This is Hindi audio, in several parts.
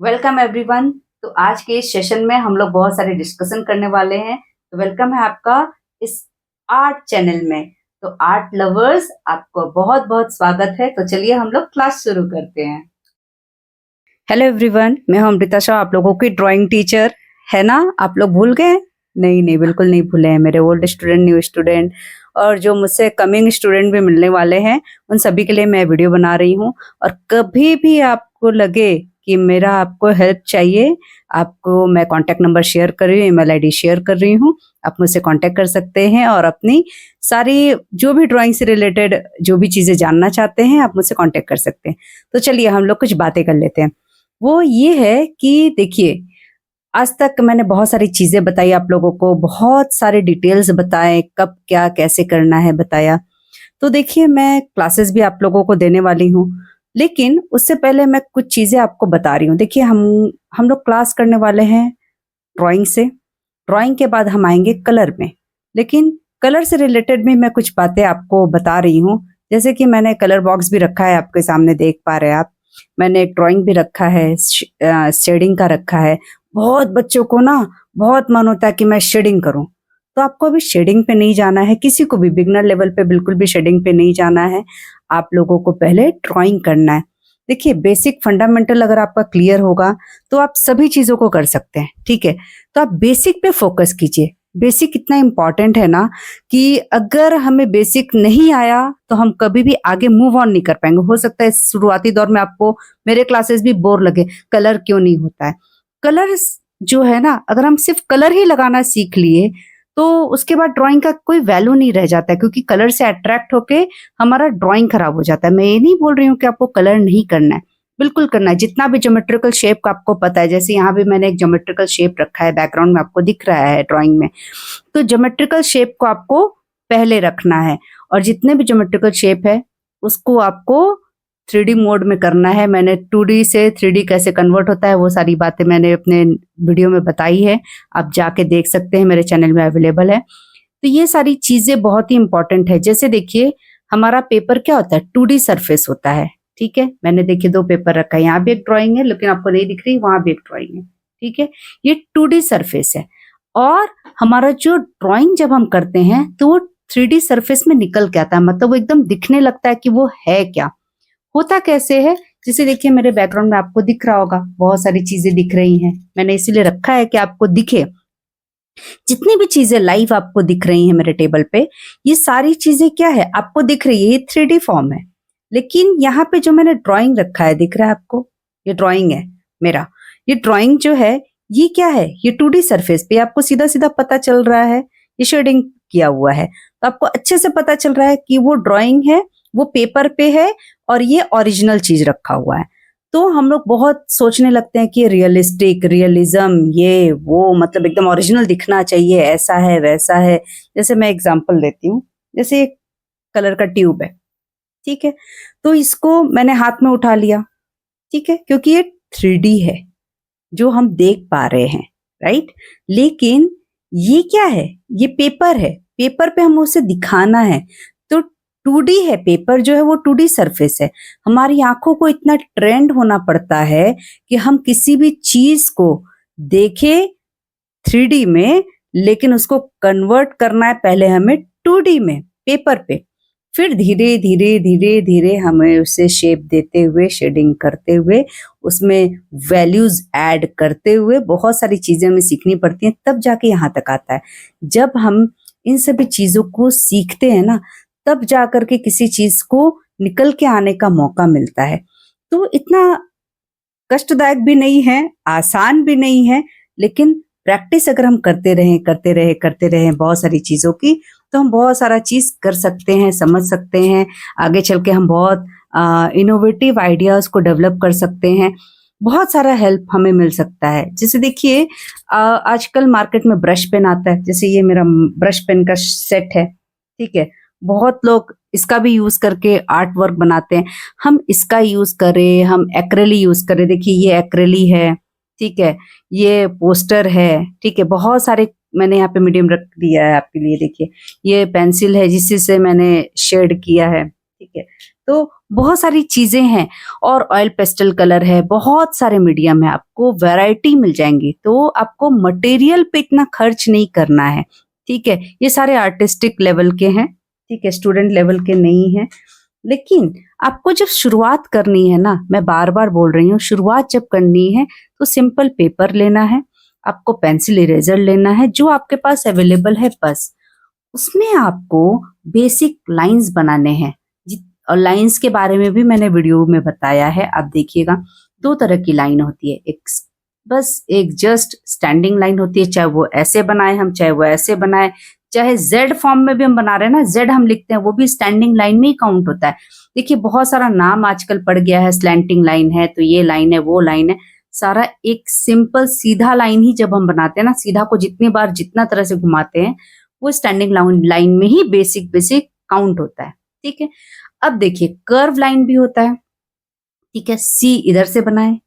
Welcome everyone. तो आज के इस सेशन में हम लोग बहुत सारे डिस्कशन करने वाले हैं। तो वेलकम है आपका इस आर्ट चैनल में। तो आर्ट लवर्स, आपको बहुत बहुत स्वागत है। तो चलिए हम लोग क्लास शुरू करते हैं। हेलो एवरीवन, मैं हूं अमृता शाह, आप लोगों की ड्राइंग टीचर। है ना, आप लोग भूल गए? नहीं नहीं, बिल्कुल नहीं भूले हैं। मेरे ओल्ड स्टूडेंट, न्यू स्टूडेंट और जो मुझसे कमिंग स्टूडेंट भी मिलने वाले हैं, उन सभी के लिए मैं वीडियो बना रही हूँ। और कभी भी आपको लगे कि मेरा आपको हेल्प चाहिए, आपको मैं कॉन्टैक्ट नंबर शेयर कर रही हूँ, ईमेल आईडी शेयर कर रही हूँ, आप मुझसे कॉन्टैक्ट कर सकते हैं और अपनी सारी जो भी ड्राइंग से रिलेटेड जो भी चीजें जानना चाहते हैं, आप मुझसे कॉन्टैक्ट कर सकते हैं। तो चलिए हम लोग कुछ बातें कर लेते हैं। वो ये है कि देखिए, आज तक मैंने बहुत सारी चीजें बताई आप लोगों को, बहुत सारे डिटेल्स बताए, कब क्या कैसे करना है बताया। तो देखिए, मैं क्लासेस भी आप लोगों को देने वाली हूँ, लेकिन उससे पहले मैं कुछ चीजें आपको बता रही हूँ। देखिए, हम लोग क्लास करने वाले हैं ड्राइंग से। ड्राइंग के बाद हम आएंगे कलर में, लेकिन कलर से रिलेटेड भी मैं कुछ बातें आपको बता रही हूँ। जैसे कि मैंने कलर बॉक्स भी रखा है, आपके सामने देख पा रहे हैं आप। मैंने एक ड्राइंग भी रखा है, शेडिंग का रखा है। बहुत बच्चों को ना बहुत मन होता है कि मैं शेडिंग करूं, तो आपको अभी शेडिंग पे नहीं जाना है। किसी को भी बिगनर लेवल पे बिल्कुल भी शेडिंग पे नहीं जाना है। आप लोगों को पहले ड्राइंग करना है। देखिए, बेसिक फंडामेंटल अगर आपका क्लियर होगा तो आप सभी चीजों को कर सकते हैं। ठीक है, तो आप बेसिक पे फोकस कीजिए। बेसिक इतना इंपॉर्टेंट है ना कि अगर हमें बेसिक नहीं आया तो हम कभी भी आगे मूव ऑन नहीं कर पाएंगे। हो सकता है शुरुआती दौर में आपको मेरे क्लासेस भी बोर लगे, कलर क्यों नहीं होता है। कलर जो है ना, अगर हम सिर्फ कलर ही लगाना सीख लिए तो उसके बाद ड्राइंग का कोई वैल्यू नहीं रह जाता है, क्योंकि कलर से अट्रैक्ट होके हमारा ड्राइंग खराब हो जाता है। मैं ये नहीं बोल रही हूँ कि आपको कलर नहीं करना है, बिल्कुल करना है। जितना भी ज्योमेट्रिकल शेप का आपको पता है, जैसे यहाँ भी मैंने एक ज्योमेट्रिकल शेप रखा है, बैकग्राउंड में आपको दिख रहा है ड्राइंग में। तो ज्योमेट्रिकल शेप को आपको पहले रखना है, और जितने भी ज्योमेट्रिकल शेप है उसको आपको 3D मोड में करना है। मैंने 2D से 3D कैसे कन्वर्ट होता है वो सारी बातें मैंने अपने वीडियो में बताई है, आप जाके देख सकते हैं, मेरे चैनल में अवेलेबल है। तो ये सारी चीजें बहुत ही इंपॉर्टेंट है। जैसे देखिए, हमारा पेपर क्या होता है, 2D सरफेस होता है। ठीक है, मैंने देखिए 2 पेपर रखा है, यहाँ भी एक ड्राइंग है लेकिन आपको नहीं दिख रही, वहां भी एक ड्राइंग है। ठीक है, ये 2D सरफेस है। और हमारा जो ड्राइंग जब हम करते हैं तो वो 3D सरफेस में निकल के आता है, मतलब वो एकदम दिखने लगता है कि वो है क्या, होता कैसे है। जैसे देखिए, मेरे बैकग्राउंड में आपको दिख रहा होगा, बहुत सारी चीजें दिख रही हैं। मैंने इसीलिए रखा है कि आपको दिखे। जितनी भी चीजें लाइव आपको दिख रही हैं मेरे टेबल पे, ये सारी चीजें क्या है, आपको दिख रही है, ये 3D फॉर्म है। लेकिन यहाँ पे जो मैंने ड्राइंग रखा है, दिख रहा है आपको, ये ड्राइंग है मेरा। ये ड्राइंग जो है, ये क्या है, ये 2D सरफेस पे आपको सीधा सीधा पता चल रहा है, ये शेडिंग किया हुआ है। तो आपको अच्छे से पता चल रहा है कि वो ड्राइंग है, वो पेपर पे है, और ये ओरिजिनल चीज रखा हुआ है। तो हम लोग बहुत सोचने लगते हैं कि रियलिस्टिक, रियलिज्म, ये वो, मतलब एकदम ओरिजिनल दिखना चाहिए, ऐसा है वैसा है। जैसे मैं एग्जांपल देती हूँ, जैसे एक कलर का ट्यूब है। ठीक है, तो इसको मैंने हाथ में उठा लिया। ठीक है, क्योंकि ये 3D है जो हम देख पा रहे हैं, राइट। लेकिन ये क्या है, ये पेपर है, पेपर पे हमें उसे दिखाना है। तो 2D है, पेपर जो है वो 2D सरफेस है। हमारी आंखों को इतना ट्रेंड होना पड़ता है कि हम किसी भी चीज को देखें 3D में, लेकिन उसको कन्वर्ट करना है पहले हमें 2D में, पेपर पे। फिर धीरे धीरे धीरे धीरे हमें उसे शेप देते हुए, शेडिंग करते हुए, उसमें वैल्यूज ऐड करते हुए, बहुत सारी चीजें हमें सीखनी पड़ती हैं, तब जाके यहाँ तक आता है। जब हम इन सभी चीजों को सीखते हैं ना, तब जाकर के किसी चीज को निकल के आने का मौका मिलता है। तो इतना कष्टदायक भी नहीं है, आसान भी नहीं है, लेकिन प्रैक्टिस अगर हम करते रहें बहुत सारी चीजों की, तो हम बहुत सारा चीज कर सकते हैं, समझ सकते हैं। आगे चल के हम बहुत इनोवेटिव आइडियाज को डेवलप कर सकते हैं। बहुत सारा हेल्प हमें मिल सकता है। जैसे देखिए, आजकल मार्केट में ब्रश पेन आता है, जैसे ये मेरा ब्रश पेन का सेट है। ठीक है, बहुत लोग इसका भी यूज करके आर्ट वर्क बनाते हैं। हम इसका यूज करें, हम एक्रेली यूज करें। देखिए, ये एक्रेली है, ठीक है, ये पोस्टर है, ठीक है, बहुत सारे मैंने यहाँ पे मीडियम रख दिया है आपके लिए। देखिए, ये पेंसिल है जिससे मैंने शेड किया है। ठीक है, तो बहुत सारी चीजें हैं और ऑयल पेस्टल कलर है, बहुत सारे मीडियम है, आपको वैरायटी मिल जाएंगी। तो आपको मटेरियल पे इतना खर्च नहीं करना है, ठीक है। ये सारे आर्टिस्टिक लेवल के हैं, ठीक है, स्टूडेंट लेवल के नहीं है। लेकिन आपको जब शुरुआत करनी है ना, मैं बार बार बोल रही हूँ, शुरुआत जब करनी है तो सिंपल पेपर लेना है, आपको पेंसिल इरेजर लेना है जो आपके पास अवेलेबल है, बस उसमें आपको बेसिक लाइंस बनाने हैं। और लाइंस के बारे में भी मैंने वीडियो में बताया है, आप देखिएगा। दो तरह की लाइन होती है, एक जस्ट स्टैंडिंग लाइन होती है, चाहे वो ऐसे बनाए हम, चाहे वो ऐसे बनाए, चाहे जेड फॉर्म में भी हम बना रहे हैं ना, जेड हम लिखते हैं, वो भी स्टैंडिंग लाइन में ही काउंट होता है। देखिए बहुत सारा नाम आजकल पड़ गया है, स्लैंटिंग लाइन है, तो ये लाइन है, वो लाइन है, सारा एक सिंपल सीधा लाइन ही जब हम बनाते हैं ना, सीधा को जितनी बार जितना तरह से घुमाते हैं वो स्टैंडिंग लाइन में ही बेसिक काउंट होता है, ठीक है। अब देखिए कर्व लाइन भी होता है, ठीक है, सी इधर से बनाए,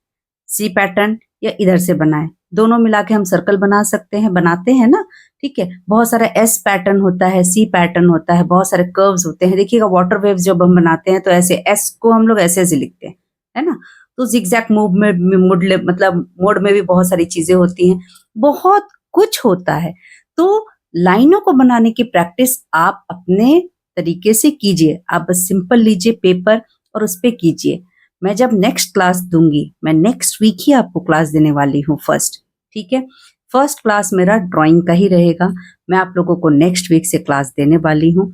सी पैटर्न, या इधर से बनाए, दोनों मिला के हम सर्कल बना सकते हैं, बनाते हैं ना, ठीक है। बहुत सारा एस पैटर्न होता है, सी पैटर्न होता है, बहुत सारे कर्व्स होते हैं। देखिएगा वाटर वेव्स जब हम बनाते हैं तो ऐसे एस को हम लोग ऐसे ऐसे लिखते हैं, है ना। तो जिगजैग मूव में मोड में भी बहुत सारी चीजें होती हैं, बहुत कुछ होता है। तो लाइनों को बनाने की प्रैक्टिस आप अपने तरीके से कीजिए, आप बस सिंपल लीजिए पेपर और उस पे कीजिए। मैं जब नेक्स्ट क्लास दूंगी, मैं नेक्स्ट वीक ही आपको क्लास देने वाली हूँ फर्स्ट, ठीक है। फर्स्ट क्लास मेरा ड्राइंग का ही रहेगा, मैं आप लोगों को नेक्स्ट वीक से क्लास देने वाली हूँ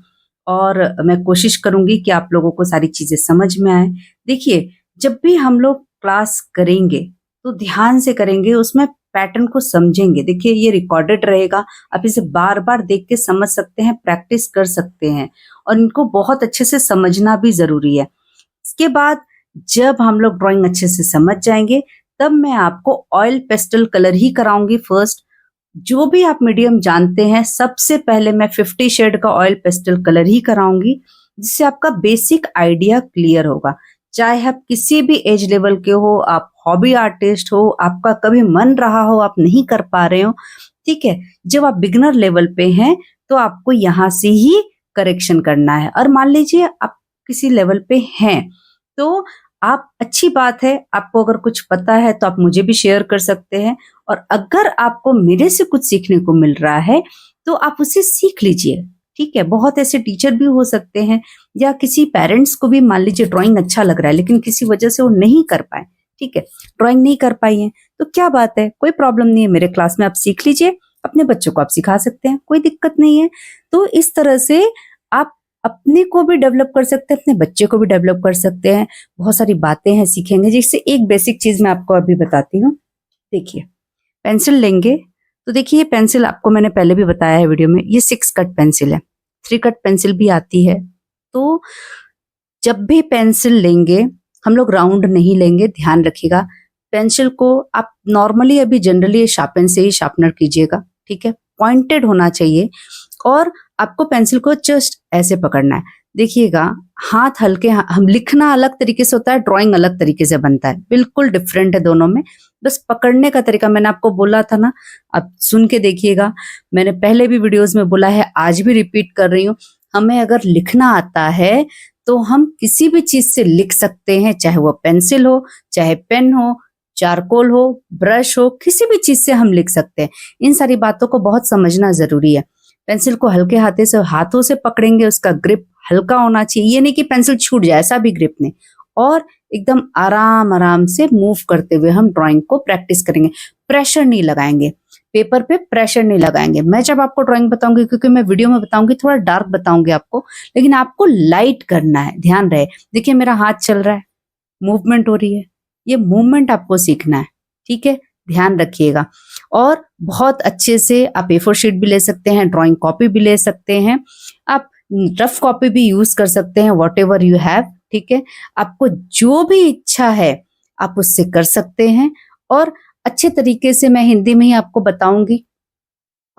और मैं कोशिश करूंगी कि आप लोगों को सारी चीजें समझ में आए। देखिए जब भी हम लोग क्लास करेंगे तो ध्यान से करेंगे, उसमें पैटर्न को समझेंगे। देखिए ये रिकॉर्डेड रहेगा, आप इसे बार बार देख के समझ सकते हैं, प्रैक्टिस कर सकते हैं और इनको बहुत अच्छे से समझना भी जरूरी है। इसके बाद जब हम लोग ड्राइंग अच्छे से समझ जाएंगे तब मैं आपको ऑयल पेस्टल कलर ही कराऊंगी फर्स्ट। जो भी आप मीडियम जानते हैं सबसे पहले मैं 50 शेड का ऑयल पेस्टल कलर ही कराऊंगी, जिससे आपका बेसिक आइडिया क्लियर होगा। चाहे आप किसी भी एज लेवल के हो, आप हॉबी आर्टिस्ट हो, आपका कभी मन रहा हो आप नहीं कर पा रहे हो, ठीक है, जब आप बिगनर लेवल पे हैं तो आपको यहाँ से ही करेक्शन करना है। और मान लीजिए आप किसी लेवल पे हैं तो आप, अच्छी बात है, आपको अगर कुछ पता है तो आप मुझे भी शेयर कर सकते हैं, और अगर आपको मेरे से कुछ सीखने को मिल रहा है तो आप उसे सीख लीजिए, ठीक है। बहुत ऐसे टीचर भी हो सकते हैं, या किसी पेरेंट्स को भी मान लीजिए ड्राइंग अच्छा लग रहा है लेकिन किसी वजह से वो नहीं कर पाए, ठीक है, ड्राइंग नहीं कर पाई है, तो क्या बात है, कोई प्रॉब्लम नहीं है, मेरे क्लास में आप सीख लीजिए, अपने बच्चों को आप सिखा सकते हैं, कोई दिक्कत नहीं है। तो इस तरह से आप अपने को भी डेवलप कर सकते हैं, अपने बच्चे को भी डेवलप कर सकते हैं। बहुत सारी बातें हैं सीखेंगे, जिससे एक बेसिक चीज मैं आपको अभी बताती हूँ। देखिए पेंसिल लेंगे, तो देखिए ये पेंसिल आपको मैंने पहले भी बताया है वीडियो में, ये 6 कट पेंसिल है, 3 कट पेंसिल भी आती है। तो जब भी पेंसिल लेंगे हम लोग राउंड नहीं लेंगे, ध्यान रखिएगा। पेंसिल को आप नॉर्मली अभी जनरली शार्पन से ही शार्पनर कीजिएगा, ठीक है, पॉइंटेड होना चाहिए। और आपको पेंसिल को जस्ट ऐसे पकड़ना है, देखिएगा हाथ हल्के, हम लिखना अलग तरीके से होता है, ड्राइंग अलग तरीके से बनता है, बिल्कुल डिफरेंट है दोनों में। बस पकड़ने का तरीका मैंने आपको बोला था ना, अब सुन के देखिएगा, मैंने पहले भी वीडियोस में बोला है, आज भी रिपीट कर रही हूँ। हमें अगर लिखना आता है तो हम किसी भी चीज से लिख सकते हैं, चाहे वो पेंसिल हो, चाहे पेन हो, चारकोल हो, ब्रश हो, किसी भी चीज से हम लिख सकते हैं। इन सारी बातों को बहुत समझना जरूरी है। पेंसिल को हल्के हाथों से पकड़ेंगे, उसका ग्रिप हल्का होना चाहिए, ये नहीं कि पेंसिल छूट जाए, ऐसा भी ग्रिप नहीं, और एकदम आराम आराम से मूव करते हुए हम ड्राइंग को प्रैक्टिस करेंगे। प्रेशर नहीं लगाएंगे, पेपर पे प्रेशर नहीं लगाएंगे। मैं जब आपको ड्राइंग बताऊंगी, क्योंकि मैं वीडियो में बताऊंगी थोड़ा डार्क बताऊंगी आपको, लेकिन आपको लाइट करना है, ध्यान रहे। देखिए मेरा हाथ चल रहा है, मूवमेंट हो रही है, ये मूवमेंट आपको सीखना है, ठीक है, ध्यान रखिएगा। और बहुत अच्छे से आप A4 शीट भी ले सकते हैं, ड्राइंग कॉपी भी ले सकते हैं, आप रफ कॉपी भी यूज कर सकते हैं, वॉट एवर यू हैव, ठीक है। आपको जो भी इच्छा है आप उससे कर सकते हैं। और अच्छे तरीके से मैं हिंदी में ही आपको बताऊंगी,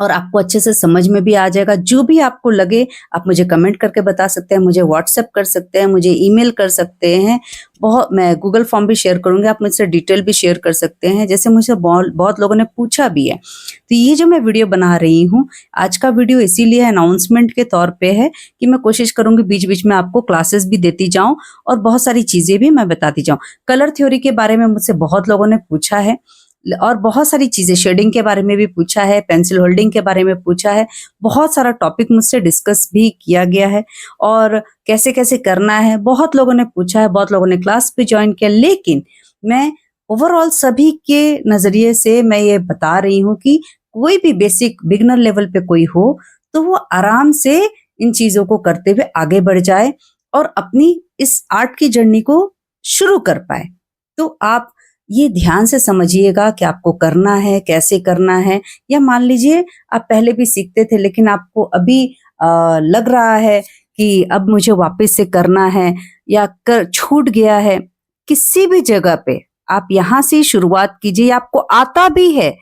और आपको अच्छे से समझ में भी आ जाएगा। जो भी आपको लगे आप मुझे कमेंट करके बता सकते हैं, मुझे व्हाट्सएप कर सकते हैं, मुझे ईमेल कर सकते हैं। मैं गूगल फॉर्म भी शेयर करूँगी, आप मुझसे डिटेल भी शेयर कर सकते हैं, जैसे मुझसे बहुत लोगों ने पूछा भी है। तो ये जो मैं वीडियो बना रही हूँ, आज का वीडियो इसीलिए अनाउंसमेंट के तौर पे है कि मैं कोशिश करूँगी बीच-बीच में आपको क्लासेस भी देती जाऊँ और बहुत सारी चीज़ें भी मैं बताती जाऊँ। कलर थ्योरी के बारे में मुझसे बहुत लोगों ने पूछा है और बहुत सारी चीजें, शेडिंग के बारे में भी पूछा है, पेंसिल होल्डिंग के बारे में पूछा है। बहुत सारा टॉपिक मुझसे डिस्कस भी किया गया है और कैसे कैसे करना है बहुत लोगों ने पूछा है, बहुत लोगों ने क्लास भी ज्वाइन किया। लेकिन मैं ओवरऑल सभी के नजरिए से मैं ये बता रही हूँ कि कोई भी बेसिक बिगनर लेवल पे कोई हो तो वो आराम से इन चीजों को करते हुए आगे बढ़ जाए और अपनी इस आर्ट की जर्नी को शुरू कर पाए। तो आप ये ध्यान से समझिएगा कि आपको करना है, कैसे करना है। या मान लीजिए आप पहले भी सीखते थे लेकिन आपको अभी लग रहा है कि अब मुझे वापस से करना है या कर छूट गया है, किसी भी जगह पे आप यहाँ से शुरुआत कीजिए। आपको आता भी है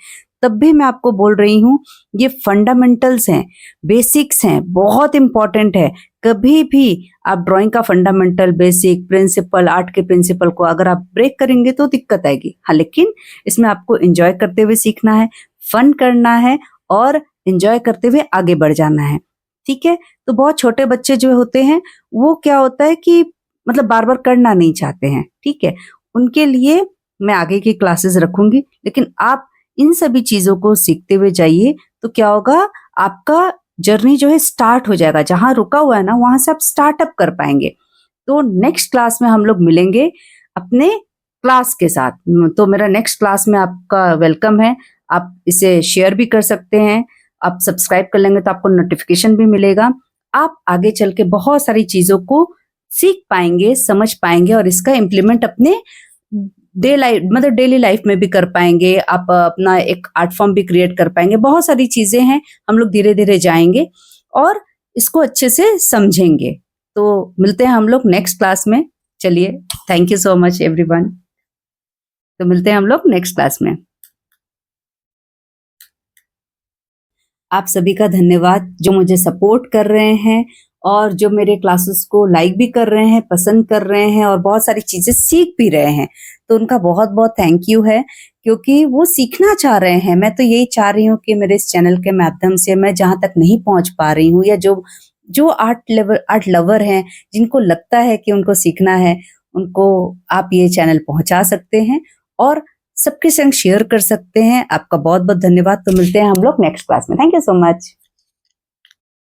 तब भी मैं आपको बोल रही हूँ, ये फंडामेंटल्स हैं, बेसिक्स हैं, बहुत इंपॉर्टेंट है। कभी भी आप ड्राइंग का फंडामेंटल, बेसिक, प्रिंसिपल, आर्ट के प्रिंसिपल को अगर आप ब्रेक करेंगे तो दिक्कत आएगी। हाँ, लेकिन इसमें आपको एंजॉय करते हुए सीखना है, फन करना है और एंजॉय करते हुए आगे बढ़ जाना है। ठीक है? तो बहुत छोटे बच्चे जो होते हैं वो क्या होता है कि मतलब बार बार करना नहीं चाहते हैं। ठीक है? उनके लिए मैं आगे की क्लासेस रखूंगी, लेकिन आप इन सभी चीजों को सीखते हुए जाइए तो क्या होगा, आपका जर्नी जो है स्टार्ट हो जाएगा। जहां रुका हुआ है ना वहां से आप स्टार्टअप कर पाएंगे। तो नेक्स्ट क्लास में हम लोग मिलेंगे अपने क्लास के साथ। तो मेरा नेक्स्ट क्लास में आपका वेलकम है। आप इसे शेयर भी कर सकते हैं, आप सब्सक्राइब कर लेंगे तो आपको नोटिफिकेशन भी मिलेगा। आप आगे चल के बहुत सारी चीजों को सीख पाएंगे, समझ पाएंगे और इसका इम्प्लीमेंट अपने डेली लाइफ में भी कर पाएंगे। आप अपना एक आर्ट फॉर्म भी क्रिएट कर पाएंगे। बहुत सारी चीजें हैं, हम लोग धीरे धीरे जाएंगे और इसको अच्छे से समझेंगे। तो मिलते हैं हम लोग नेक्स्ट क्लास में। चलिए, thank you so much everyone. तो मिलते हैं हम लोग नेक्स्ट क्लास में। आप सभी का धन्यवाद जो मुझे सपोर्ट कर रहे हैं और जो मेरे क्लासेस को लाइक भी कर रहे हैं, पसंद कर रहे हैं और बहुत सारी चीजें सीख भी रहे हैं। तो उनका बहुत बहुत थैंक यू है, क्योंकि वो सीखना चाह रहे हैं। मैं तो यही चाह रही हूँ कि मेरे इस चैनल के माध्यम से मैं जहां तक नहीं पहुंच पा रही हूँ, या जो आर्ट लवर हैं, जिनको लगता है कि उनको सीखना है, उनको आप ये चैनल पहुंचा सकते हैं और सबके संग शेयर कर सकते हैं। आपका बहुत बहुत धन्यवाद। तो मिलते हैं हम लोग नेक्स्ट क्लास में। Thank you so much.